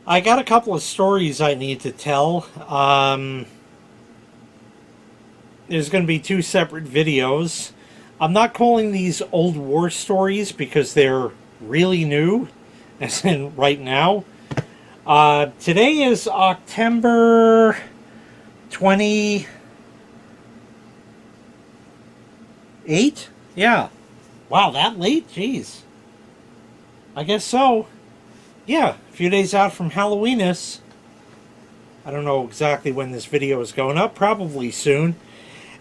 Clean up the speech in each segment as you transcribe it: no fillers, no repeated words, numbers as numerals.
I got a couple of stories I need to tell. There's going to be two separate videos. I'm not calling these old war stories because they're really new, as in right now. Today is Octember 28th? Yeah. Wow, that late? Jeez. I guess so. Yeah, a few days out from Halloweenus. I don't know exactly when this video is going up. Probably soon.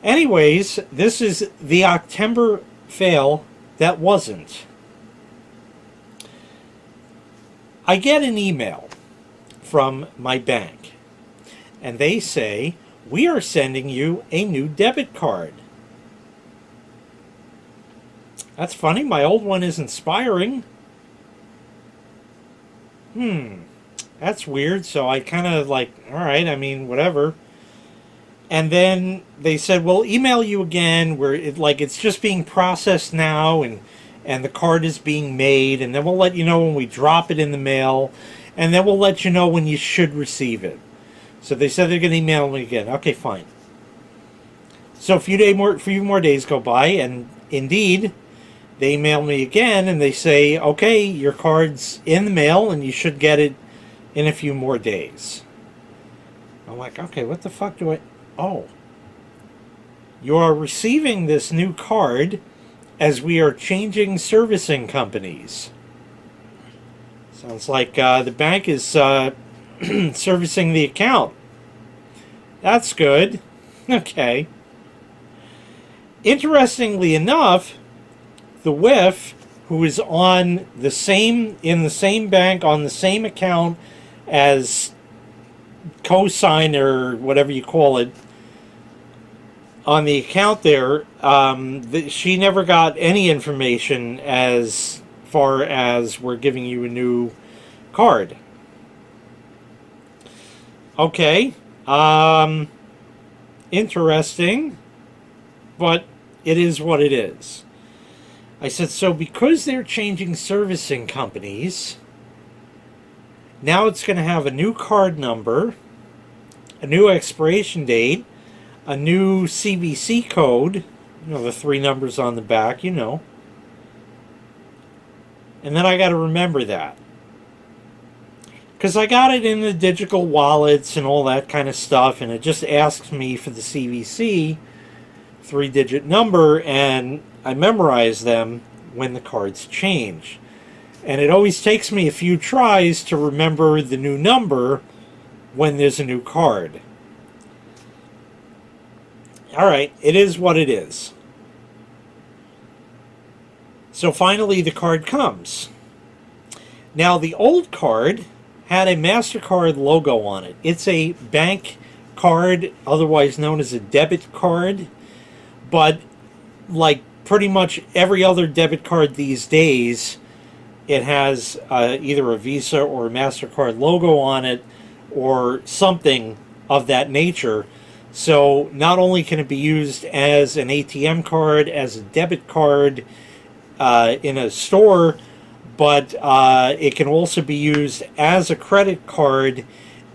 Anyways, this is the Octember fail that wasn't. I get an email from my bank, and they say, we are sending you a new debit card. That's funny, my old one is expiring. That's weird. So I kind of like, all right, I mean, whatever. And then they said, we'll email you again. It's just being processed now, and the card is being made, and then we'll let you know when we drop it in the mail, and then we'll let you know when you should receive it. So they said they're going to email me again. Okay, fine. So a few more days go by, and indeed, they email me again, and they say, okay, your card's in the mail, and you should get it in a few more days. I'm like, okay, what the fuck do I... Oh. You are receiving this new card as we are changing servicing companies. Sounds like the bank is servicing the account. That's good. Okay. Interestingly enough, the WIF, who is in the same bank, on the same account as cosign or whatever you call it, on the account there, she never got any information as far as we're giving you a new card. Okay. Interesting, but it is what it is. I said, so because they're changing servicing companies, now it's going to have a new card number, a new expiration date, a new CVC code, the three numbers on the back, And then I got to remember that. Because I got it in the digital wallets and all that kind of stuff, and it just asks me for the CVC, three-digit number, and I memorize them when the cards change. And it always takes me a few tries to remember the new number when there's a new card. Alright, it is what it is. So finally the card comes. Now the old card had a MasterCard logo on it. It's a bank card, otherwise known as a debit card. But like pretty much every other debit card these days, it has either a Visa or a MasterCard logo on it or something of that nature. So not only can it be used as an ATM card, as a debit card in a store, but it can also be used as a credit card,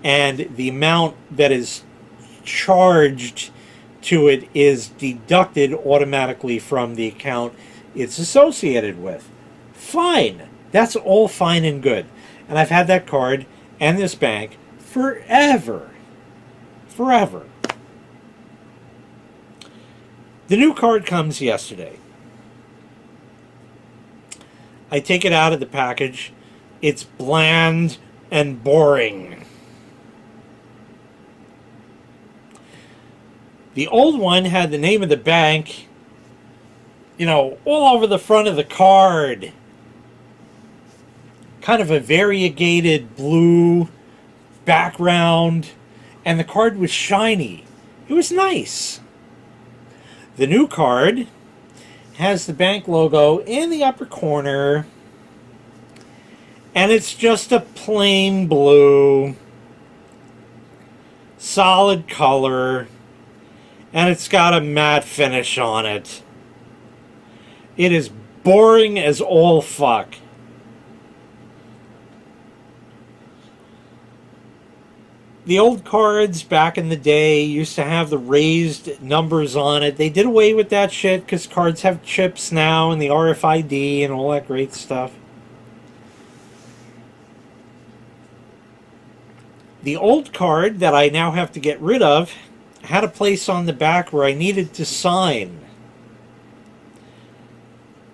and the amount that is charged to it is deducted automatically from the account it's associated with. Fine. That's all fine and good. And I've had that card and this bank forever. Forever. The new card comes yesterday. I take it out of the package. It's bland and boring. The old one had the name of the bank, all over the front of the card. Kind of a variegated blue background, and the card was shiny. It was nice. The new card has the bank logo in the upper corner, and it's just a plain blue, solid color, and it's got a matte finish on it. It is boring as all fuck. The old cards back in the day used to have the raised numbers on it. They did away with that shit because cards have chips now and the RFID and all that great stuff. The old card that I now have to get rid of had a place on the back where I needed to sign.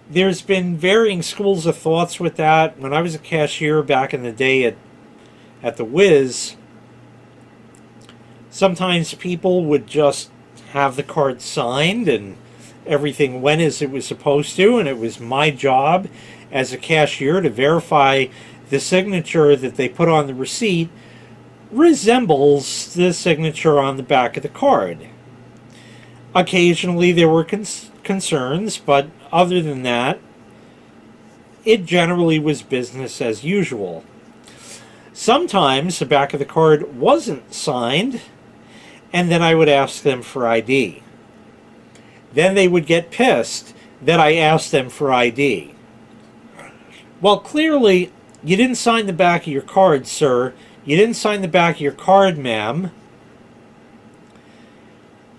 There's been varying schools of thoughts with that. When I was a cashier back in the day at the Wiz, sometimes people would just have the card signed and everything went as it was supposed to, and it was my job as a cashier to verify the signature that they put on the receipt resembles the signature on the back of the card. Occasionally there were concerns, but other than that, it generally was business as usual. Sometimes the back of the card wasn't signed, and then I would ask them for ID. Then they would get pissed that I asked them for ID. Well, clearly, you didn't sign the back of your card, sir. You didn't sign the back of your card, ma'am.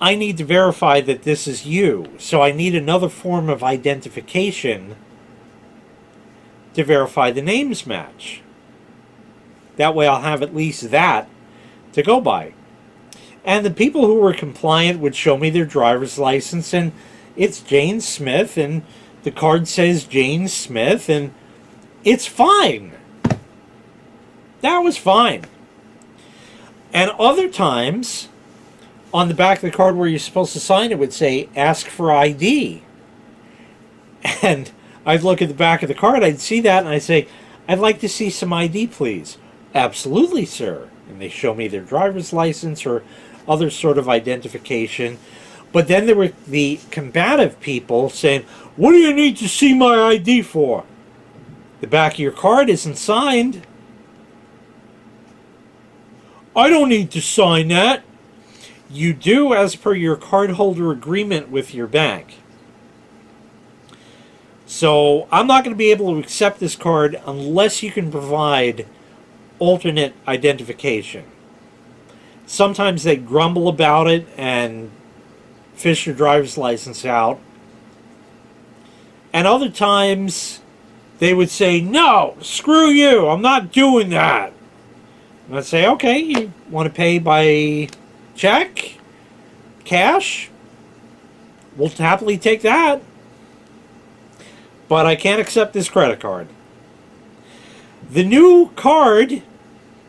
I need to verify that this is you, so I need another form of identification to verify the names match. That way I'll have at least that to go by. And the people who were compliant would show me their driver's license, and it's Jane Smith, and the card says Jane Smith, and it's fine. That was fine. And other times, on the back of the card where you're supposed to sign, it would say, ask for ID. And I'd look at the back of the card, I'd see that, and I'd say, I'd like to see some ID, please. Absolutely, sir. And they show me their driver's license or other sort of identification. But then there were the combative people saying, what do you need to see my ID for? The back of your card isn't signed. I don't need to sign that. You do as per your cardholder agreement with your bank. So I'm not going to be able to accept this card unless you can provide alternate identification. Sometimes they grumble about it and fish your driver's license out. And other times they would say, no, screw you, I'm not doing that. And I'd say, okay, you want to pay by check, cash? We'll happily take that. But I can't accept this credit card. The new card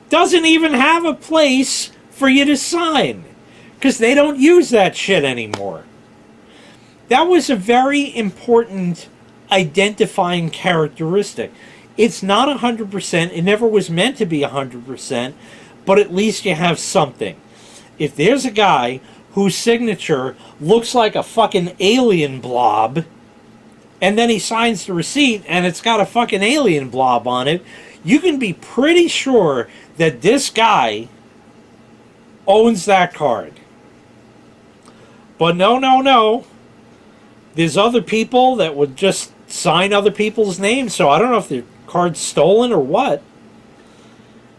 doesn't even have a place for you to sign, because they don't use that shit anymore. That was a very important identifying characteristic. It's not 100%. It never was meant to be 100%, but at least you have something. If there's a guy whose signature looks like a fucking alien blob, and then he signs the receipt and it's got a fucking alien blob on it, you can be pretty sure that this guy owns that card. But no. There's other people that would just sign other people's names, so I don't know if their card's stolen or what.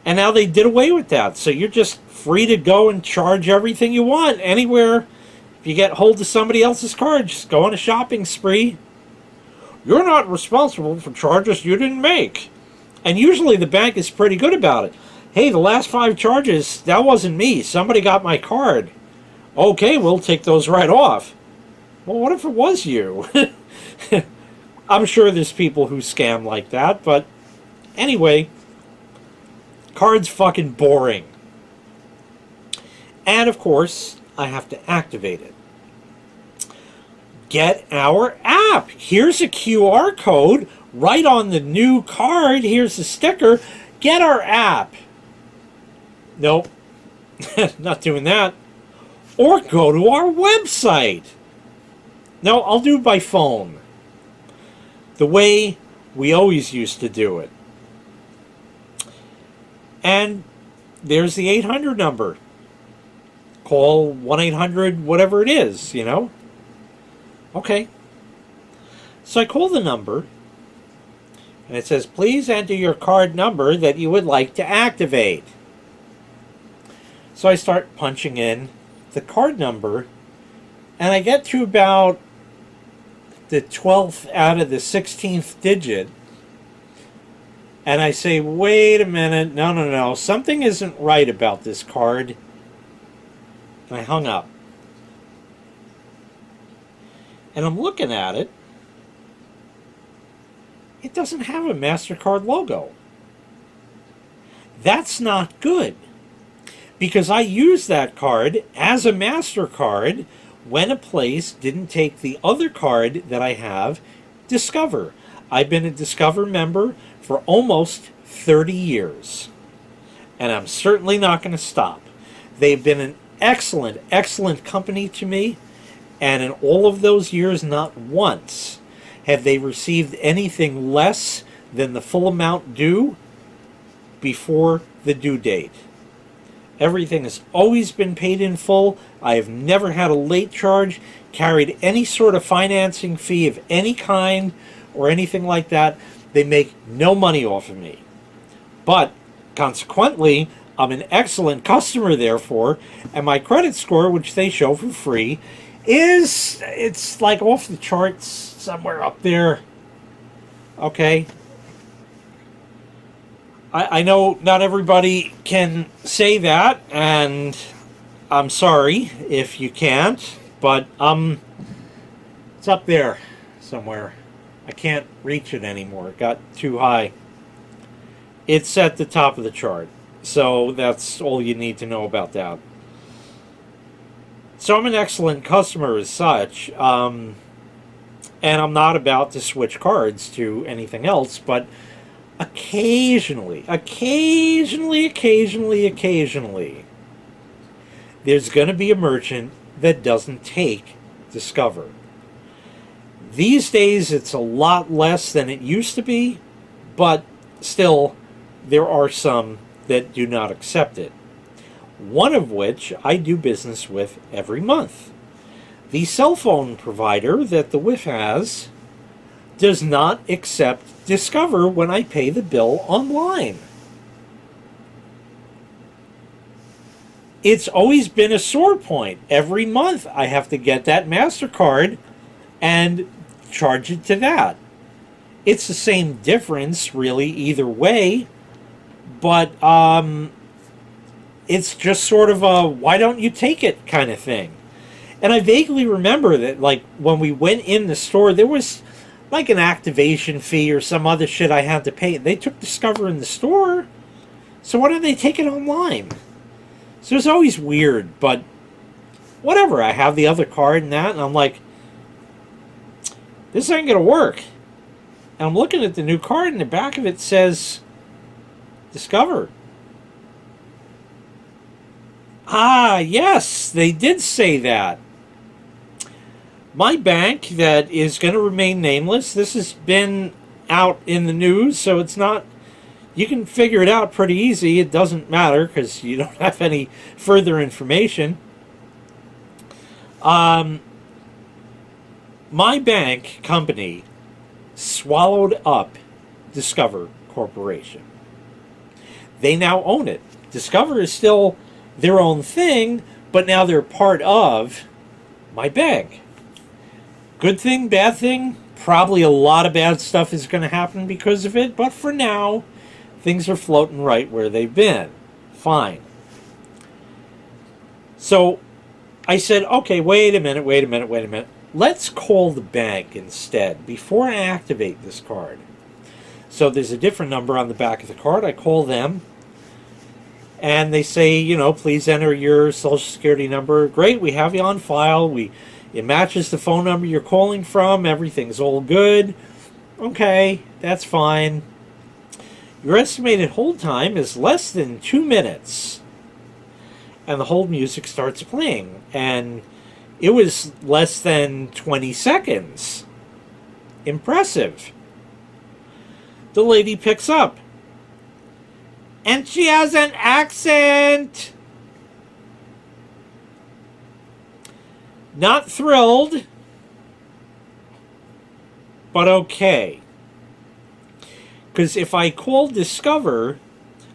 And now they did away with that, so you're just free to go and charge everything you want anywhere. If you get hold of somebody else's card, just go on a shopping spree. You're not responsible for charges you didn't make. And usually the bank is pretty good about it. Hey, the last 5 charges, that wasn't me. Somebody got my card. Okay, we'll take those right off. Well, what if it was you? I'm sure there's people who scam like that, but anyway, card's fucking boring. And of course, I have to activate it. Get our app. Here's a QR code right on the new card. Here's the sticker. Get our app. Nope. Not doing that. Or go to our website. No, I'll do it by phone. The way we always used to do it. And there's the 800 number. Call 1-800 whatever it is, you know. Okay. So I call the number, and it says, please enter your card number that you would like to activate. So I start punching in the card number, and I get to about the 12th out of the 16th digit, and I say, wait a minute, no, something isn't right about this card. And I hung up. And I'm looking at it. It doesn't have a MasterCard logo. That's not good. Because I used that card as a MasterCard when a place didn't take the other card that I have, Discover. I've been a Discover member for almost 30 years. And I'm certainly not going to stop. They've been an excellent, excellent company to me. And in all of those years, not once have they received anything less than the full amount due before the due date. Everything has always been paid in full. I have never had a late charge, carried any sort of financing fee of any kind or anything like that. They make no money off of me. But consequently, I'm an excellent customer, therefore, and my credit score, which they show for free, it's like off the charts somewhere up there. Okay. I know not everybody can say that, and I'm sorry if you can't, but it's up there somewhere. I can't reach it anymore. It got too high. It's at the top of the chart. So that's all you need to know about that. So I'm an excellent customer as such, and I'm not about to switch cards to anything else, but occasionally, there's going to be a merchant that doesn't take Discover. These days, it's a lot less than it used to be, but still, there are some that do not accept it. One of which I do business with every month. The cell phone provider that the WIF has does not accept Discover when I pay the bill online. It's always been a sore point. Every month I have to get that MasterCard and charge it to that. It's the same difference, really, either way, but it's just sort of a why don't you take it kind of thing. And I vaguely remember that, like, when we went in the store, there was like an activation fee or some other shit I had to pay. They took Discover in the store, so why don't they take it online? So it's always weird, but whatever. I have the other card and that, and I'm like, this ain't gonna work. And I'm looking at the new card, and the back of it says Discover. Ah, yes, they did say that. My bank, that is going to remain nameless, this has been out in the news, so it's not, you can figure it out pretty easy. It doesn't matter because you don't have any further information. My bank company swallowed up Discover Corporation. They now own it. Discover is still their own thing, but now they're part of my bank. Good thing, bad thing, probably a lot of bad stuff is going to happen because of it, but for now, things are floating right where they've been. Fine. So I said, okay, wait a minute. Let's call the bank instead before I activate this card. So there's a different number on the back of the card. I call them, and they say, please enter your Social Security number. Great, we have you on file. It matches the phone number you're calling from. Everything's all good. Okay, that's fine. Your estimated hold time is less than 2 minutes. And the hold music starts playing. And it was less than 20 seconds. Impressive. The lady picks up. And she has an accent. Not thrilled, but okay. Because if I call Discover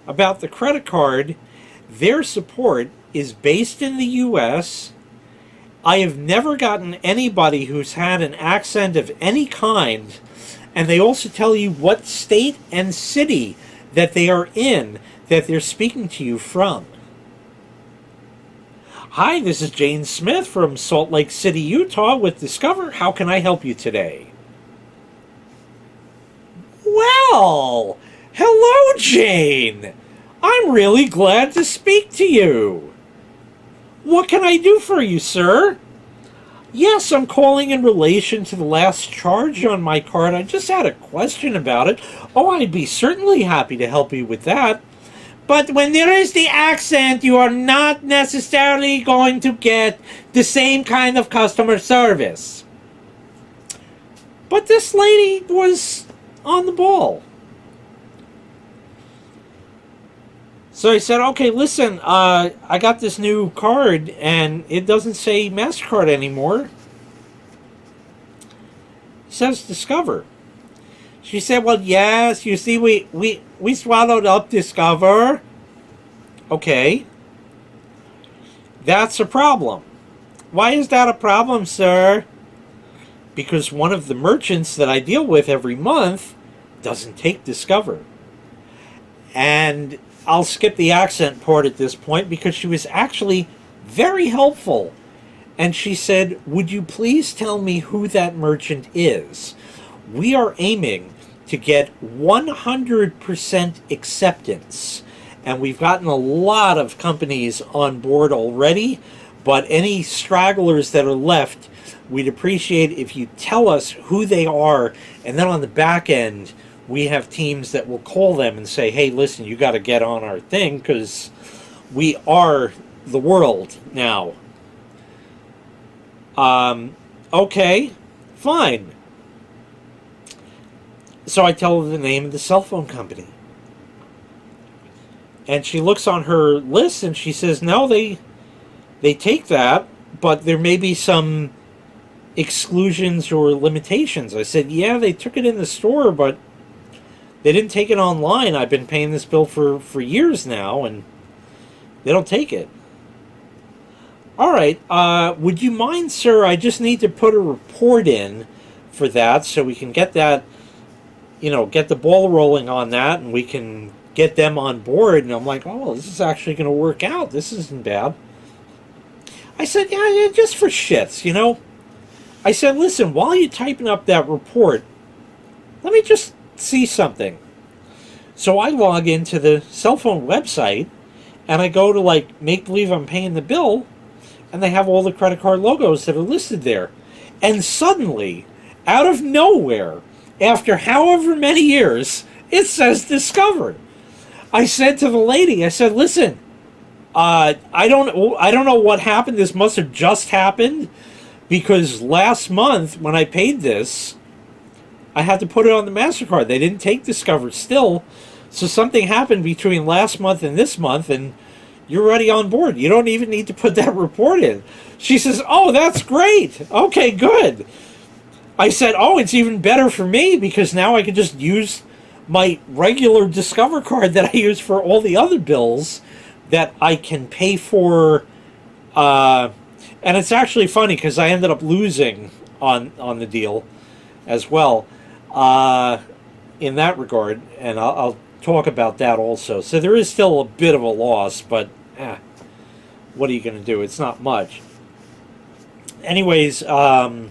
about the credit card, their support is based in the U.S. I have never gotten anybody who's had an accent of any kind, and they also tell you what state and city that they are in, that they're speaking to you from. Hi, this is Jane Smith from Salt Lake City, Utah with Discover. How can I help you today? Well, hello, Jane. I'm really glad to speak to you. What can I do for you, sir? Yes, I'm calling in relation to the last charge on my card. I just had a question about it. Oh, I'd be certainly happy to help you with that. But when there is the accent, you are not necessarily going to get the same kind of customer service. But this lady was on the ball. So I said, okay, listen, I got this new card, and it doesn't say MasterCard anymore. It says Discover. She said, well, yes, you see, we swallowed up Discover. Okay. That's a problem. Why is that a problem, sir? Because one of the merchants that I deal with every month doesn't take Discover. And I'll skip the accent part at this point because she was actually very helpful. And she said, would you please tell me who that merchant is? We are aiming to get 100% acceptance. And we've gotten a lot of companies on board already, but any stragglers that are left, we'd appreciate if you tell us who they are, and then on the back end, we have teams that will call them and say, hey, listen, you got to get on our thing because we are the world now. Okay, fine. So I tell her the name of the cell phone company. And she looks on her list and she says, no, they take that, but there may be some exclusions or limitations. I said, yeah, they took it in the store, but they didn't take it online. I've been paying this bill for years now, and they don't take it. All right, would you mind, sir? I just need to put a report in for that so we can get that, get the ball rolling on that, and we can get them on board. And I'm like, oh, this is actually going to work out. This isn't bad. I said, yeah, just for shits, I said, listen, while you're typing up that report, let me just see something. So I log into the cell phone website, and I go to, make believe I'm paying the bill, and they have all the credit card logos that are listed there. And suddenly, out of nowhere, after however many years, it says Discover. I said to the lady, I said, listen, I don't know what happened. This must have just happened, because last month when I paid this, I had to put it on the MasterCard. They didn't take Discover still, so something happened between last month and this month, and you're already on board. You don't even need to put that report in. She says, oh, that's great. Okay, good. I said, oh, it's even better for me because now I can just use my regular Discover card that I use for all the other bills that I can pay for. And it's actually funny because I ended up losing on the deal as well in that regard. And I'll talk about that also. So there is still a bit of a loss, but what are you going to do? It's not much. Anyways, so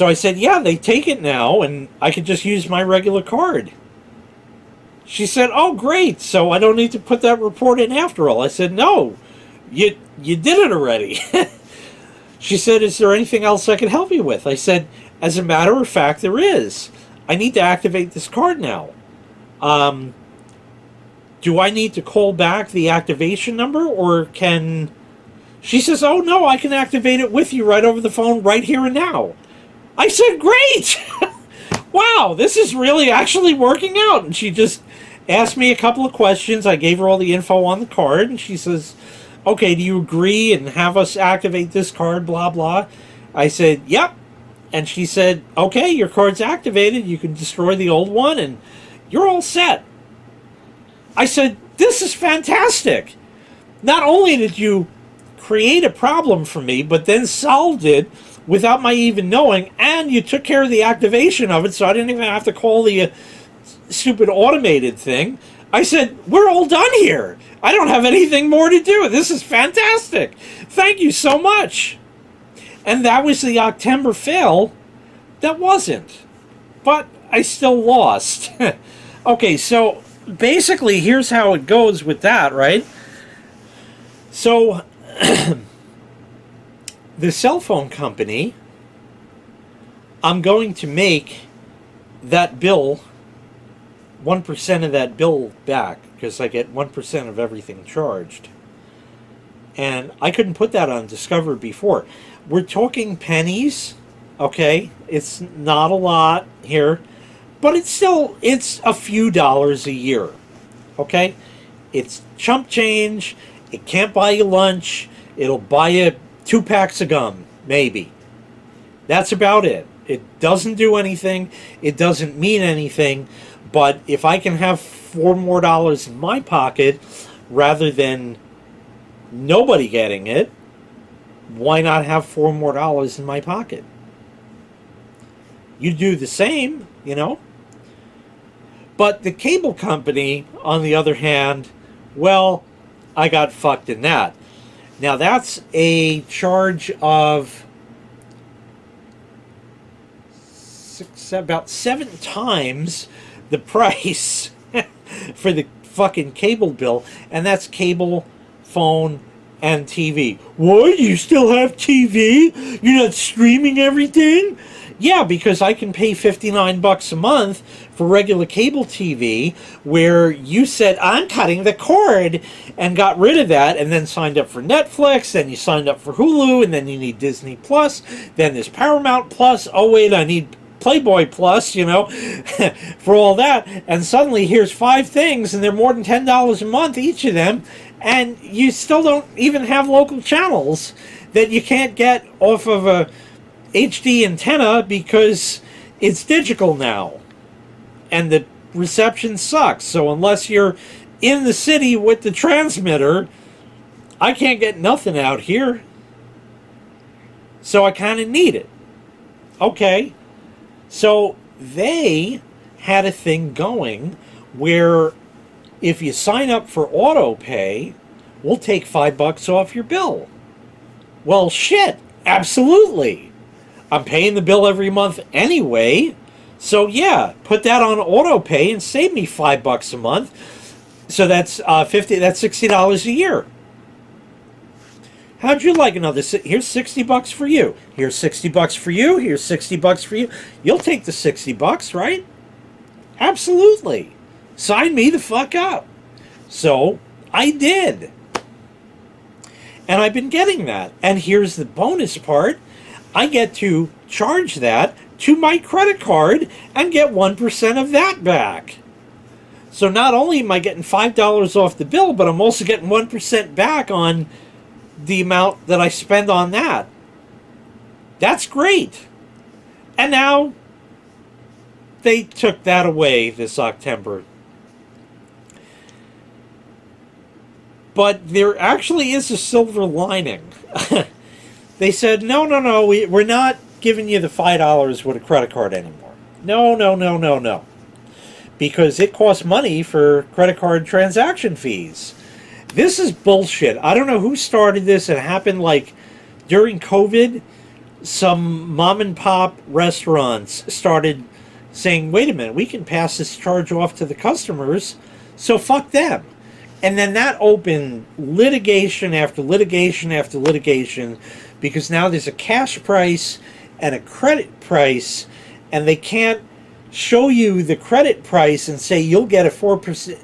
I said, yeah, they take it now, and I could just use my regular card. She said, oh, great, so I don't need to put that report in after all. I said, no, you did it already. She said, is there anything else I can help you with? I said, as a matter of fact, there is. I need to activate this card now. Do I need to call back the activation number, or can... She says, oh, no, I can activate it with you right over the phone right here and now. I said, great! Wow, this is really actually working out. And she just asked me a couple of questions. I gave her all the info on the card, and she says, okay, do you agree and have us activate this card, blah, blah. I said, yep. And she said, okay, your card's activated. You can destroy the old one, and you're all set. I said, this is fantastic. Not only did you create a problem for me, but then solved it without my even knowing, and you took care of the activation of it, so I didn't even have to call the stupid automated thing. I said, we're all done here. I don't have anything more to do. This is fantastic. Thank you so much. And that was the Octember fail. That wasn't. But I still lost. Okay, so basically, here's how it goes with that, right? So, the cell phone company, I'm going to make that bill, 1% of that bill back, because I get 1% of everything charged. And I couldn't put that on Discover before. We're talking pennies, okay? It's not a lot here, but it's a few dollars a year, okay? It's chump change. It can't buy you lunch. It'll buy you 2 packs of gum, maybe. That's about it. It doesn't do anything. It doesn't mean anything. But if I can have $4 more in my pocket rather than nobody getting it, why not have $4 more in my pocket? You do the same, you know? But the cable company, on the other hand, well, I got fucked in that. Now that's a charge of about 7 times the price for the fucking cable bill, and that's cable, phone, and TV. What? You still have TV? You're not streaming everything? Yeah, because I can pay $59 a month for regular cable TV, where you said, I'm cutting the cord, and got rid of that, and then signed up for Netflix, then you signed up for Hulu, and then you need Disney Plus, then there's Paramount Plus, oh wait, I need Playboy Plus, you know, for all that, and suddenly here's 5 things, and they're more than $10 a month, each of them, and you still don't even have local channels that you can't get off of a HD antenna because it's digital now, and the reception sucks. So unless you're in the city with the transmitter, I can't get nothing out here. So I kind of need it. Okay. So they had a thing going where if you sign up for auto pay, we'll take $5 off your bill. Well, shit, absolutely. I'm paying the bill every month anyway, so yeah, put that on auto pay and save me $5 a month. So that's That's $60 a year. How'd you like another? Here's $60 for you. Here's $60 for you. Here's $60 for you. You'll take the $60, right? Absolutely. Sign me the fuck up. So I did, and I've been getting that. And here's the bonus part. I get to charge that to my credit card and get 1% of that back. So not only am I getting $5 off the bill, but I'm also getting 1% back on the amount that I spend on that. That's great. And now they took that away this Octember. But there actually is a silver lining. They said, no, we're not giving you the $5 with a credit card anymore. No. Because it costs money for credit card transaction fees. This is bullshit. I don't know who started this. It happened like during COVID. Some mom and pop restaurants started saying, wait a minute, we can pass this charge off to the customers, so fuck them. And then that opened litigation after litigation after litigation, because now there's a cash price and a credit price, and they can't show you the credit price and say you'll get a 4%.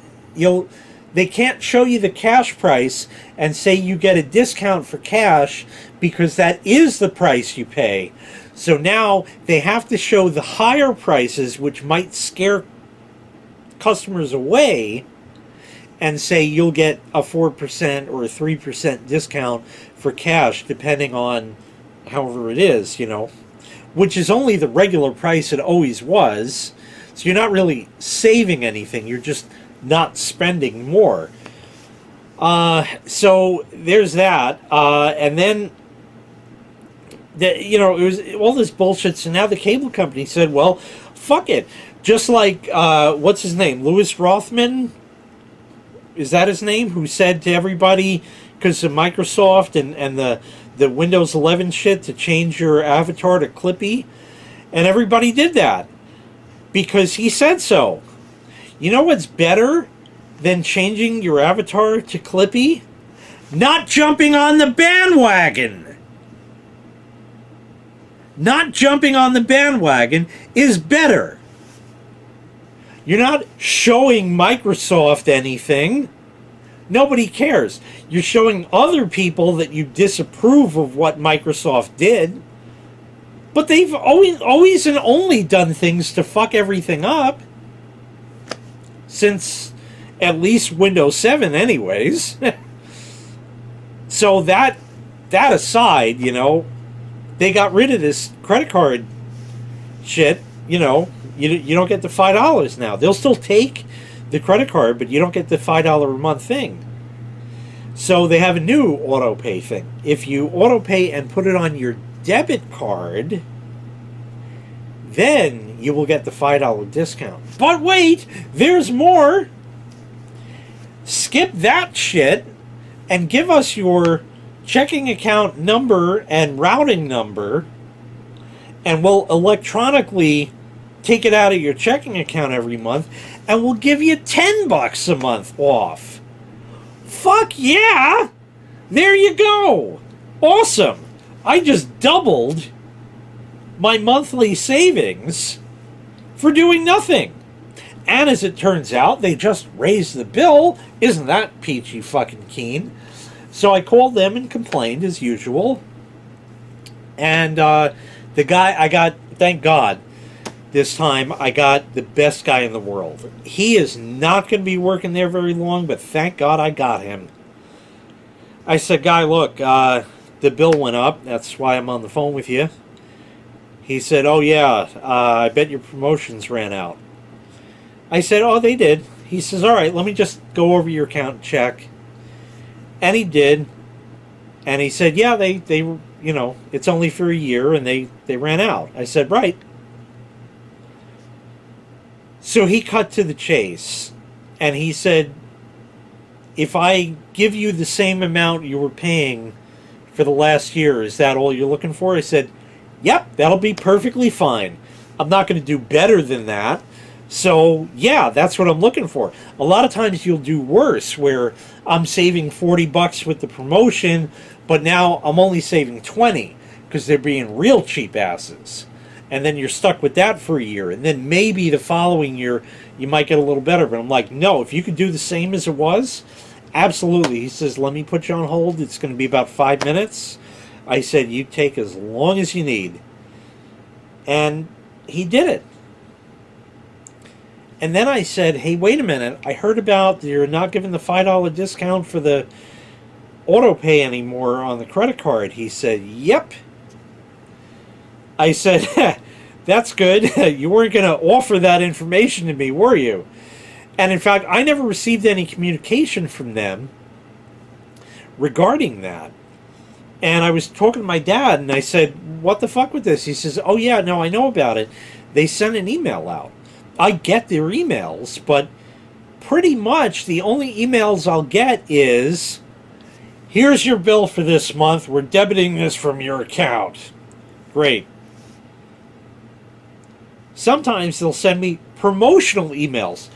They can't show you the cash price and say you get a discount for cash, because that is the price you pay. So now they have to show the higher prices, which might scare customers away, and say you'll get a 4% or a 3% discount for cash, depending on however it is, you know, which is only the regular price it always was. So you're not really saving anything. You're just not spending more. So there's that. And then, it was all this bullshit. So now the cable company said, well, fuck it. Just like, what's his name? Louis Rothman? Is that his name? Who said to everybody, because of Microsoft and the Windows 11 shit, to change your avatar to Clippy? And everybody did that. Because he said so. You know what's better than changing your avatar to Clippy? Not jumping on the bandwagon. Not jumping on the bandwagon is better. You're not showing Microsoft anything. Nobody cares. You're showing other people that you disapprove of what Microsoft did. But they've always and only done things to fuck everything up. Since at least Windows 7 anyways. So that aside, they got rid of this credit card shit. You don't get the $5 now. They'll still take the credit card, but you don't get the $5 a month thing. So they have a new auto pay thing. If you auto pay and put it on your debit card, then you will get the $5 discount. But wait, there's more. Skip that shit and give us your checking account number and routing number, and we'll electronically take it out of your checking account every month, and we'll give you $10 a month off. Fuck yeah! There you go. Awesome. I just doubled my monthly savings for doing nothing. And as it turns out, they just raised the bill. Isn't that peachy fucking keen? So I called them and complained as usual. And the guy I got, thank God, this time I got the best guy in the world. He is not going to be working there very long, but thank God I got him. I said, guy, look, the bill went up. That's why I'm on the phone with you. He said, oh yeah, I bet your promotions ran out. I said, oh, they did. He says, all right, let me just go over your account and check. And he did. And he said, yeah, they it's only for a year and they ran out. I said, right. So he cut to the chase. And he said, if I give you the same amount you were paying for the last year, is that all you're looking for? I said, yep, that'll be perfectly fine. I'm not going to do better than that. So, yeah, that's what I'm looking for. A lot of times you'll do worse, where I'm saving $40 with the promotion, but now I'm only saving 20 because they're being real cheap asses. And then you're stuck with that for a year. And then maybe the following year you might get a little better. But I'm like, no, if you could do the same as it was, absolutely. He says, let me put you on hold. It's going to be about 5 minutes. I said, you take as long as you need. And he did it. And then I said, hey, wait a minute. I heard about you're not giving the $5 discount for the auto pay anymore on the credit card. He said, yep. I said, that's good. You weren't going to offer that information to me, were you? And in fact, I never received any communication from them regarding that. And I was talking to my dad, and I said, what the fuck with this? He says, oh, yeah, no, I know about it. They sent an email out. I get their emails, but pretty much the only emails I'll get is, here's your bill for this month. We're debiting this from your account. Great. Sometimes they'll send me promotional emails.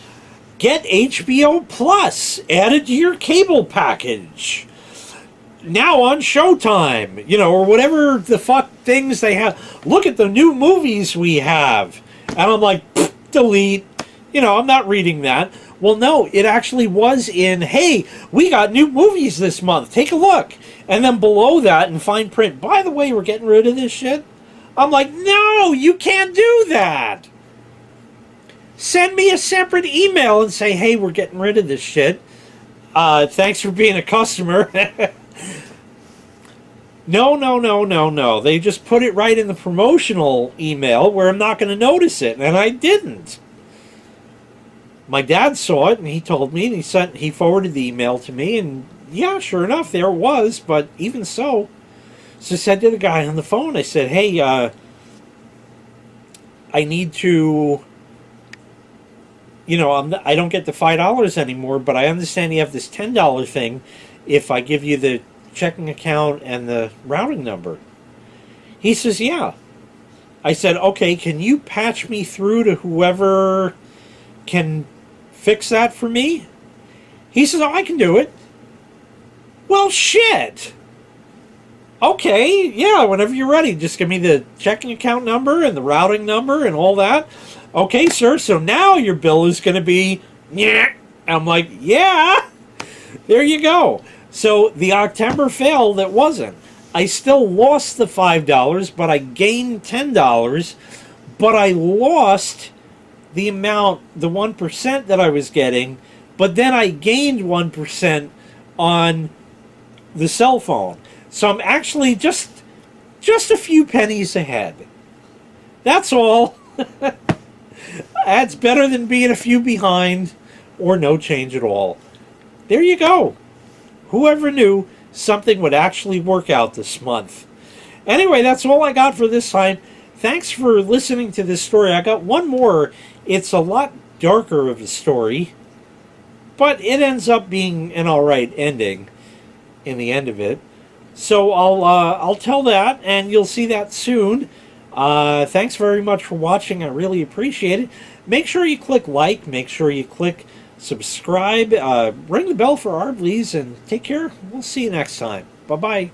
Get HBO Plus added to your cable package. Now on Showtime, or whatever the fuck things they have. Look at the new movies we have. And I'm like, delete. I'm not reading that. Well, no, it actually was in, hey, we got new movies this month. Take a look. And then below that in fine print, by the way, we're getting rid of this shit. I'm like, no, you can't do that. Send me a separate email and say, hey, we're getting rid of this shit. Thanks for being a customer. No. They just put it right in the promotional email where I'm not going to notice it, and I didn't. My dad saw it and he told me, and he forwarded the email to me, and yeah, sure enough, there it was. But even so, I said to the guy on the phone, I said, "Hey, I need to, I don't get the $5 anymore, but I understand you have this $10 thing if I give you the checking account and the routing number." He says, "Yeah." I said, "Okay, can you patch me through to whoever can fix that for me?" He says, "Oh, I can do it." Well, shit. Okay, yeah, whenever you're ready, just give me the checking account number and the routing number and all that. Okay, sir, so now your bill is going to be, yeah. I'm like, yeah, there you go. So the Octember failed, it wasn't. I still lost the $5, but I gained $10, but I lost the amount, the 1% that I was getting, but then I gained 1% on the cell phone. So I'm actually just a few pennies ahead. That's all. That's better than being a few behind or no change at all. There you go. Whoever knew something would actually work out this month. Anyway, that's all I got for this time. Thanks for listening to this story. I got one more. It's a lot darker of a story, but it ends up being an alright ending in the end of it. So I'll tell that, and you'll see that soon. Thanks very much for watching. I really appreciate it. Make sure you click like. Make sure you click subscribe. Ring the bell for Ardleys, and take care. We'll see you next time. Bye-bye.